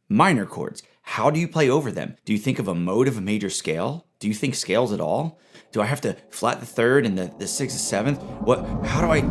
Minor chords. How do you play over them? Do you think of a mode of a major scale? Do you think scales at all? Do I have to flat the third and the sixth and seventh? How do I?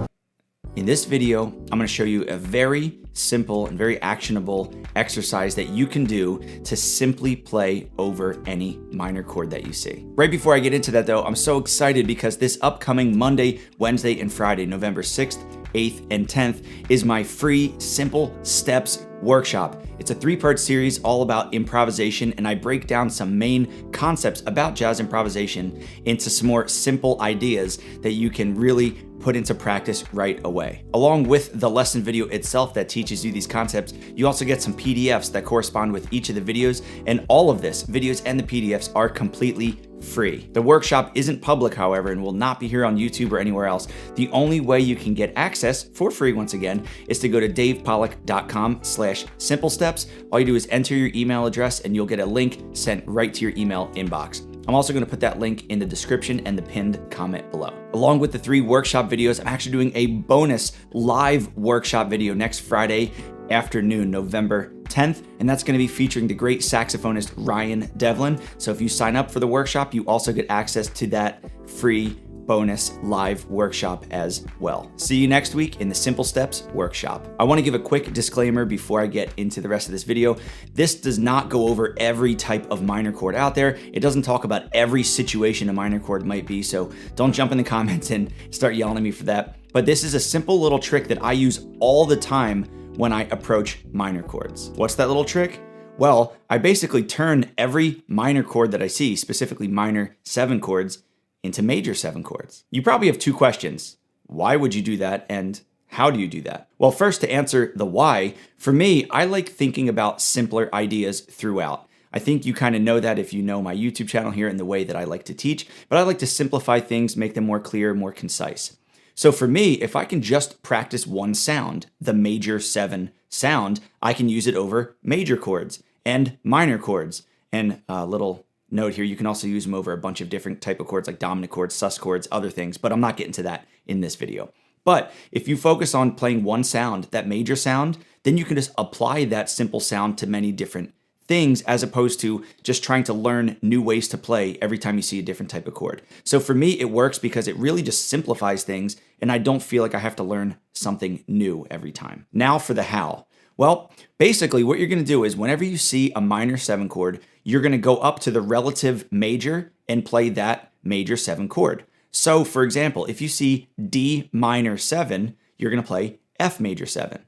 In this video, I'm going to show you a very simple and very actionable exercise that you can do to simply play over any minor chord that you see. Right before I get into that though, I'm so excited because this upcoming Monday, Wednesday, and Friday, November 6th, 8th, and 10th is my free Simple Steps workshop. It's a 3-part series all about improvisation, and I break down some main concepts about jazz improvisation into some more simple ideas that you can really put into practice right away. Along with the lesson video itself that teaches you these concepts, you also get some PDFs that correspond with each of the videos, and all of this, videos and the PDFs, are completely free. The workshop isn't public, however, and will not be here on YouTube or anywhere else. The only way you can get access for free, once again, is to go to davepollack.com/simplesteps. All you do is enter your email address and you'll get a link sent right to your email inbox. I'm also going to put that link in the description and the pinned comment below. Along with the 3 workshop videos, I'm actually doing a bonus live workshop video next Friday afternoon, November 10th, and that's going to be featuring the great saxophonist Ryan Devlin. So if you sign up for the workshop, you also get access to that free bonus live workshop as well. See you next week in the Simple Steps workshop. I want to give a quick disclaimer before I get into the rest of this video. This does not go over every type of minor chord out there. It doesn't talk about every situation a minor chord might be, so don't jump in the comments and start yelling at me for that. But this is a simple little trick that I use all the time when I approach minor chords. What's that little trick? Well, I basically turn every minor chord that I see, specifically minor 7 chords, into major 7 chords. You probably have 2 questions. Why would you do that, and how do you do that? Well, first, to answer the why, for me, I like thinking about simpler ideas throughout. I think you kind of know that if you know my YouTube channel here and the way that I like to teach, but I like to simplify things, make them more clear, more concise. So for me, if I can just practice one sound, the major 7 sound, I can use it over major chords and minor chords. And a little note here, you can also use them over a bunch of different type of chords like dominant chords, sus chords, other things, but I'm not getting to that in this video. But if you focus on playing one sound, that major sound, then you can just apply that simple sound to many different things as opposed to just trying to learn new ways to play every time you see a different type of chord. So for me, it works because it really just simplifies things and I don't feel like I have to learn something new every time. Now for the how. Well, basically what you're going to do is whenever you see a minor 7 chord, you're going to go up to the relative major and play that major 7 chord. So for example, if you see D minor 7, you're going to play F major 7.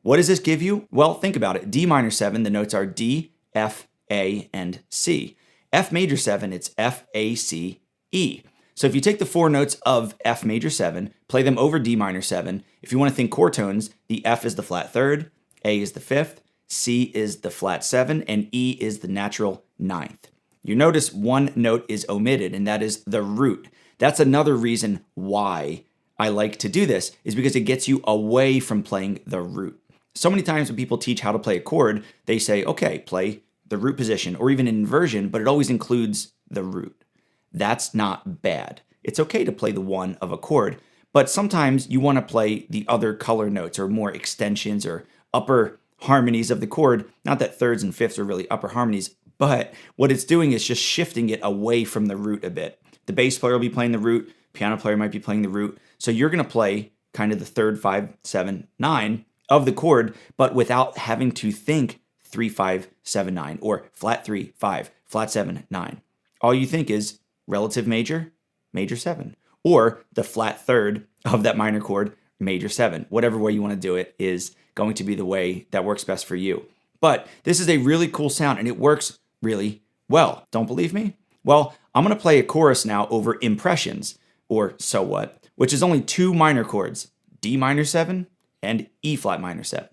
What does this give you? Well, think about it. D minor 7, the notes are D, F, A, and C. F major 7, it's F, A, C, E. So if you take the 4 notes of F major 7, play them over D minor 7, if you want to think chord tones, the F is the flat 3rd, A is the 5th, C is the flat 7, and E is the natural 9th. You notice one note is omitted, and that is the root. That's another reason why I like to do this, is because it gets you away from playing the root. So many times when people teach how to play a chord, they say, okay, play the root position or even an inversion, but it always includes the root. That's not bad. It's okay to play the 1 of a chord, but sometimes you want to play the other color notes or more extensions or upper harmonies of the chord. Not that 3rds and 5ths are really upper harmonies, but what it's doing is just shifting it away from the root a bit. The bass player will be playing the root, piano player might be playing the root, so you're going to play kind of the 3rd, 5, 7, 9 of the chord, but without having to think 3, 5, 7, 9 or flat 3, 5, flat 7, 9. All you think is relative major, major 7, or the flat 3rd of that minor chord, major 7. Whatever way you want to do it is going to be the way that works best for you. But this is a really cool sound and it works really well. Don't believe me? Well, I'm going to play a chorus now over impressions, or so what, which is only 2 minor chords, D minor 7 and E flat minor 7.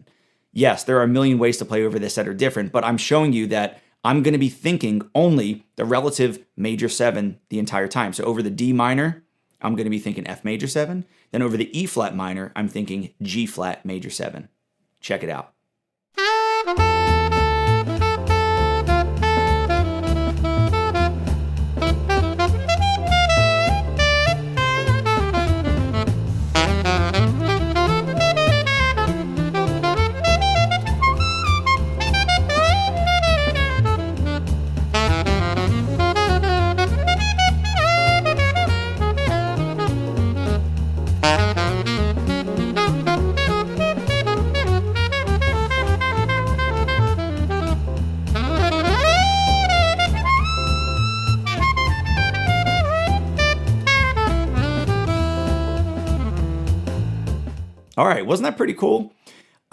Yes, there are a million ways to play over this that are different, but I'm showing you that I'm going to be thinking only the relative major 7 the entire time. So over the D minor, I'm going to be thinking F major 7. Then over the E flat minor, I'm thinking G flat major 7. Check it out. All right, wasn't that pretty cool?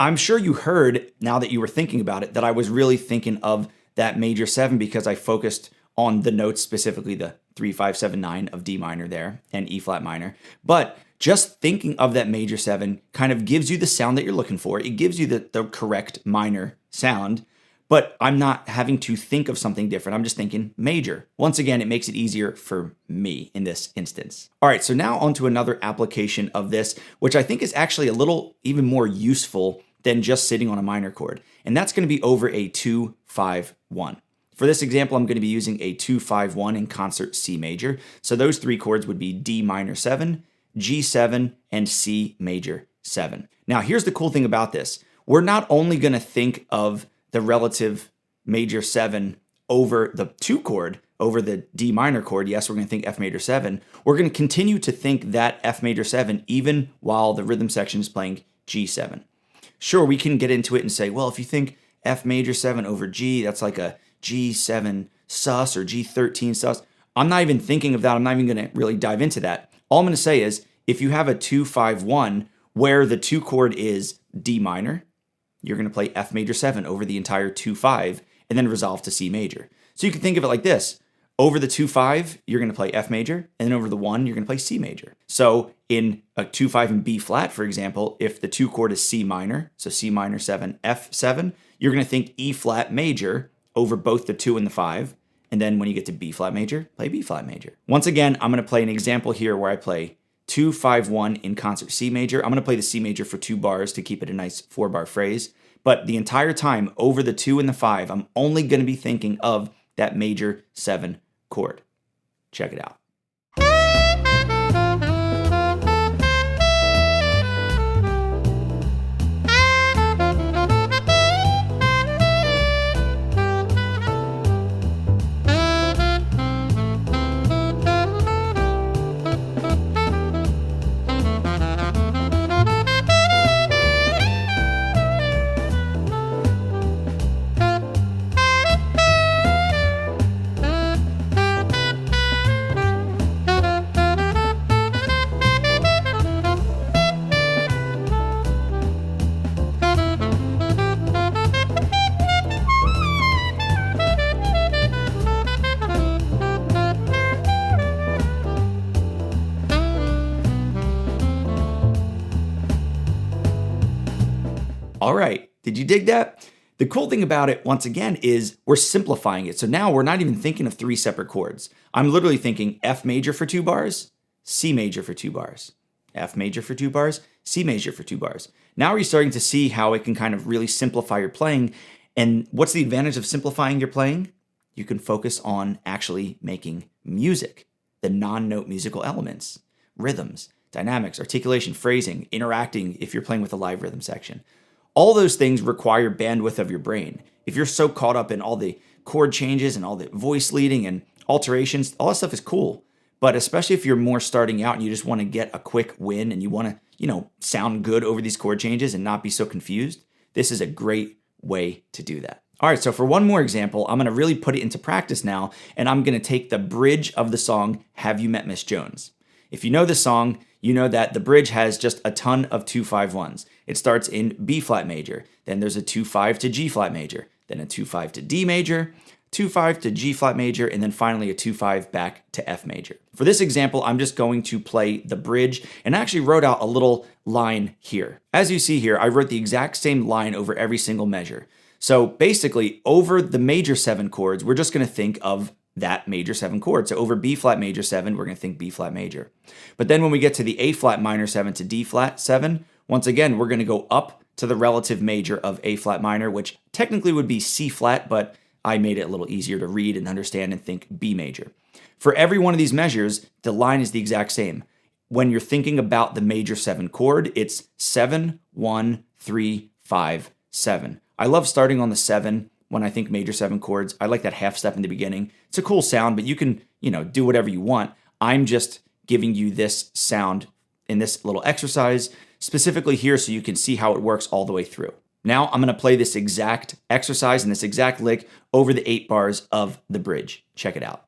I'm sure you heard, now that you were thinking about it, that I was really thinking of that major 7 because I focused on the notes, specifically the 3, 5, 7, 9 of D minor there and E flat minor. But just thinking of that major 7 kind of gives you the sound that you're looking for. It gives you the correct minor sound, but I'm not having to think of something different. I'm just thinking major. Once again, it makes it easier for me in this instance. All right, so now on to another application of this, which I think is actually a little even more useful than just sitting on a minor chord. And that's going to be over a 2, 5, 1. For this example, I'm going to be using a 2, 5, 1 in concert C major. So those 3 chords would be D minor 7, G7, and C major 7. Now, here's the cool thing about this. We're not only going to think of the relative major 7 over the 2 chord, over the D minor chord. Yes, we're going to think F major 7. We're going to continue to think that F major 7 even while the rhythm section is playing G7. Sure, we can get into it and say, well, if you think F major 7 over G, that's like a G7 sus or G13 sus. I'm not even thinking of that. I'm not even going to really dive into that. All I'm going to say is if you have a 2, 5, 1 where the 2 chord is D minor, you're going to play F major 7 over the entire 2, 5 and then resolve to C major. So you can think of it like this. Over the 2, 5, you're going to play F major, and then over the 1, you're going to play C major. So in a 2, 5 and B flat, for example, if the 2 chord is C minor, so C minor 7, F7, you're going to think E flat major over both the 2 and the 5. And then when you get to B flat major, play B flat major. Once again, I'm going to play an example here where I play 2, 5, 1 in concert C major. I'm going to play the C major for 2 bars to keep it a nice 4-bar phrase. But the entire time over the 2 and the 5, I'm only going to be thinking of that major 7 chord. Check it out. All right, did you dig that? The cool thing about it, once again, is we're simplifying it. So now we're not even thinking of 3 separate chords. I'm literally thinking F major for 2 bars, C major for 2 bars, F major for 2 bars, C major for 2 bars. Now you're starting to see how it can kind of really simplify your playing. And what's the advantage of simplifying your playing? You can focus on actually making music, the non-note musical elements, rhythms, dynamics, articulation, phrasing, interacting if you're playing with a live rhythm section. All those things require bandwidth of your brain. If you're so caught up in all the chord changes and all the voice leading and alterations, all that stuff is cool. But especially if you're more starting out and you just want to get a quick win and you want to, sound good over these chord changes and not be so confused, this is a great way to do that. All right, so for one more example, I'm going to really put it into practice now, and I'm going to take the bridge of the song, Have You Met Miss Jones? If you know this song, you know that the bridge has just a ton of 2, 5, 1s. It starts in B flat major, then there's a 2, 5 to G flat major, then a 2, 5 to D major, 2, 5 to G flat major, and then finally a 2, 5 back to F major. For this example, I'm just going to play the bridge, and I actually wrote out a little line here. As you see here, I wrote the exact same line over every single measure. So basically, over the major 7 chords, we're just going to think of that major 7 chord. So over B flat major 7, we're going to think B flat major. But then when we get to the A flat minor 7 to D flat 7, once again, we're going to go up to the relative major of A flat minor, which technically would be C flat, but I made it a little easier to read and understand and think B major. For every one of these measures, the line is the exact same. When you're thinking about the major 7 chord, it's 7, 1, 3, 5, 7. I love starting on the 7 when I think major 7 chords. I like that half step in the beginning. It's a cool sound, but you can, do whatever you want. I'm just giving you this sound in this little exercise specifically here so you can see how it works all the way through. Now I'm going to play this exact exercise and this exact lick over the 8 bars of the bridge. Check it out.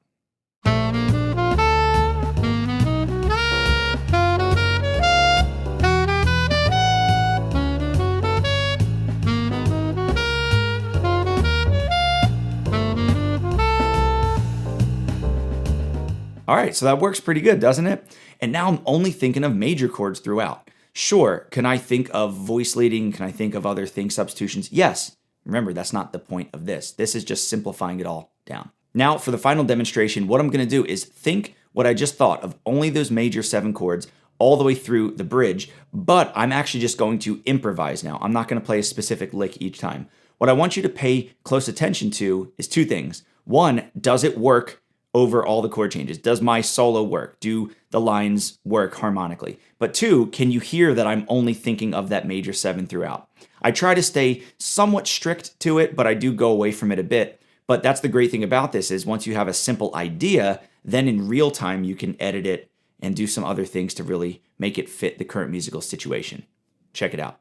All right, so that works pretty good, doesn't it? And now I'm only thinking of major chords throughout. Sure, can I think of voice leading? Can I think of other thing substitutions? Yes. Remember, that's not the point of this. This is just simplifying it all down. Now, for the final demonstration, what I'm going to do is think what I just thought of only those major 7 chords all the way through the bridge, but I'm actually just going to improvise now. I'm not going to play a specific lick each time. What I want you to pay close attention to is 2 things. One, does it work over all the chord changes? Does my solo work? Do the lines work harmonically? But 2, can you hear that I'm only thinking of that major 7 throughout? I try to stay somewhat strict to it, but I do go away from it a bit. But that's the great thing about this is once you have a simple idea, then in real time you can edit it and do some other things to really make it fit the current musical situation. Check it out.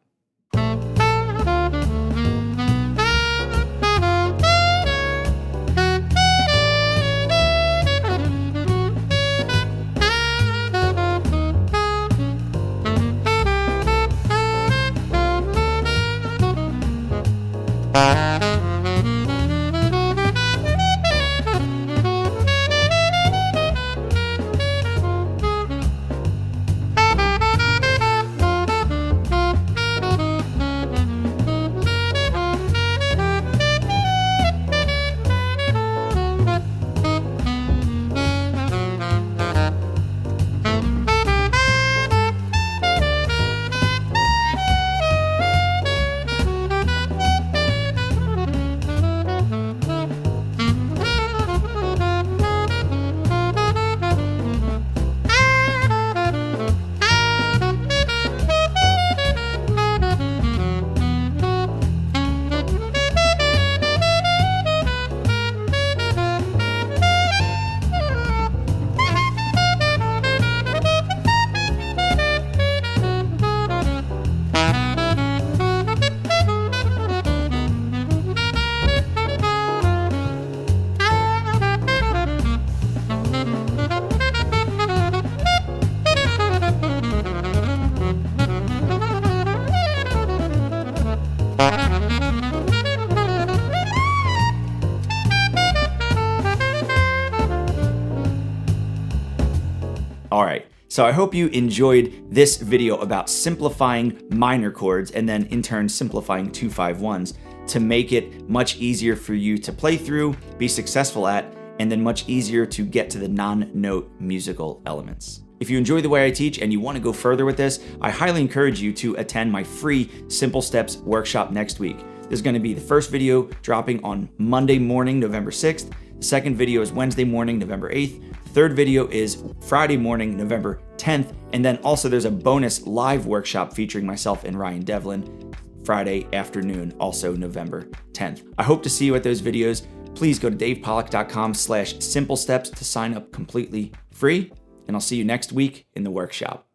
All right, so I hope you enjoyed this video about simplifying minor chords and then in turn simplifying 2-5-1s to make it much easier for you to play through, be successful at, and then much easier to get to the non-note musical elements. If you enjoy the way I teach and you want to go further with this, I highly encourage you to attend my free Simple Steps workshop next week. There's going to be the first video dropping on Monday morning, November 6th. The second video is Wednesday morning, November 8th. The third video is Friday morning, November 10th. And then also there's a bonus live workshop featuring myself and Ryan Devlin Friday afternoon, also November 10th. I hope to see you at those videos. Please go to davepollack.com/simplesteps to sign up completely free. And I'll see you next week in the workshop.